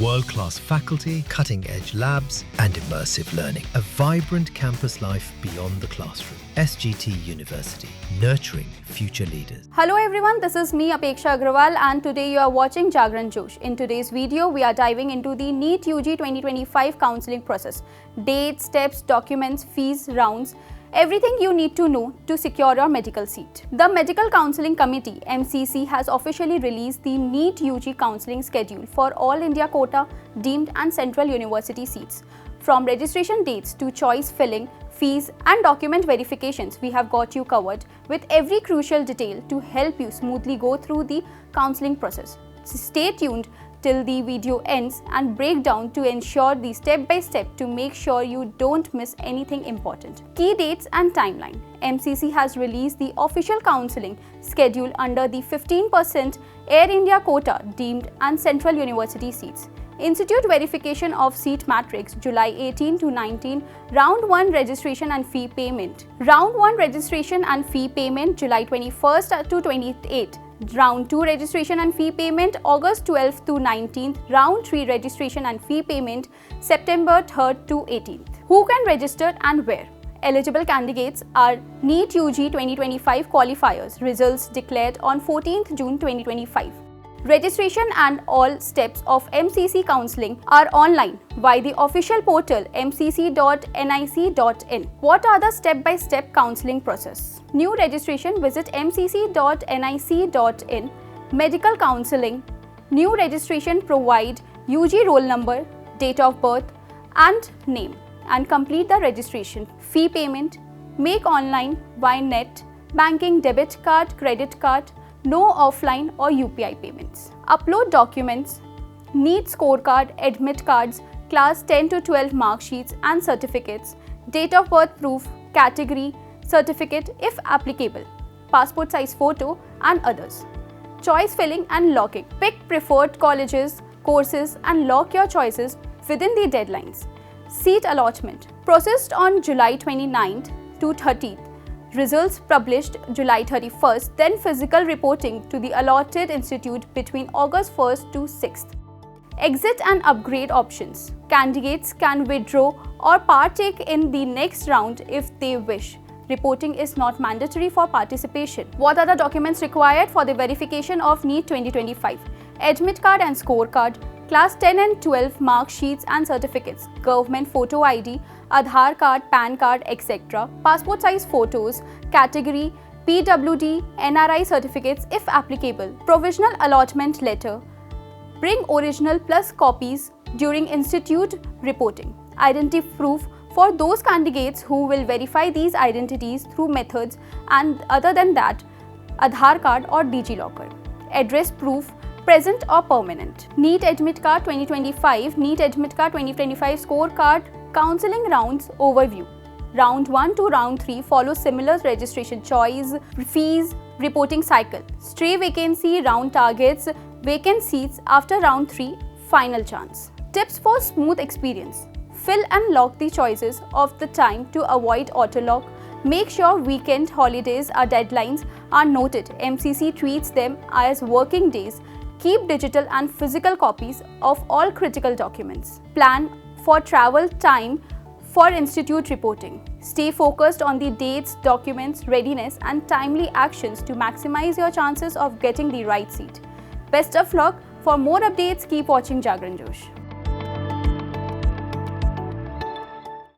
World-class faculty, cutting-edge labs, and immersive learning. A vibrant campus life beyond the classroom. SGT University, nurturing future leaders. Hello everyone, this is me Apeksha Agrawal and today you are watching JagranJosh. In today's video, we are diving into the NEET UG 2025 counselling process. Dates, steps, documents, fees, rounds, everything you need to know to secure your medical seat. The Medical Counselling Committee (MCC) has officially released the NEET UG counselling schedule for all India quota, deemed and central university seats. From registration dates to choice filling, fees and document verifications, we have got you covered with every crucial detail to help you smoothly go through the counselling process. So stay tuned till the video ends and break down to ensure the step-by-step to make sure you don't miss anything important. Key dates and timeline. MCC has released the official counselling schedule under the 15% Air India quota, deemed and central university seats. Institute verification of seat matrix July 18 to 19, Round 1 registration and fee payment. Round 1 registration and fee payment July 21st to 28. Round 2 registration and fee payment August 12th to 19th. Round 3 registration and fee payment September 3rd to 18th. Who can register and where? Eligible candidates are NEET UG 2025 qualifiers, results declared on 14th June 2025. Registration and all steps of MCC counselling are online via the official portal mcc.nic.in. What are the step-by-step counselling process? New registration, visit mcc.nic.in. Medical counselling. New registration, provide UG roll number, date of birth and name and complete the registration. Fee payment, make online via net, banking, debit card, credit card, no offline or UPI payments. Upload documents, NEET scorecard, admit cards, class 10 to 12 mark sheets and certificates, date of birth proof, category, certificate if applicable, passport size photo and others. Choice filling and locking. Pick preferred colleges, courses and lock your choices within the deadlines. Seat allotment. Processed on July 29th to 30th. Results published July 31st, then physical reporting to the allotted institute between August 1st to 6th. Exit and upgrade options. Candidates can withdraw or partake in the next round if they wish. Reporting is not mandatory for participation. What are the documents required for the verification of NEET 2025? Admit card and scorecard, class 10 and 12 mark sheets and certificates, government photo ID, Aadhaar card, PAN card, etc., passport size photos, category, PWD, NRI certificates if applicable, provisional allotment letter. Bring original plus copies during institute reporting. Identity proof for those candidates who will verify these identities through methods and other than that, Aadhaar card or DigiLocker. Address proof, present or permanent. NEET Admit Card 2025, NEET Admit Card 2025 scorecard, counselling rounds overview. Round 1 to round 3 follow similar registration choice, fees, reporting cycle. Stray vacancy, round targets, vacant seats after round 3, final chance. Tips for smooth experience. Fill and lock the choices of the time to avoid auto-lock. Make sure weekend holidays or deadlines are noted. MCC treats them as working days. Keep digital and physical copies of all critical documents. Plan for travel time for institute reporting. Stay focused on the dates, documents, readiness and timely actions to maximize your chances of getting the right seat. Best of luck. For more updates, keep watching JagranJosh.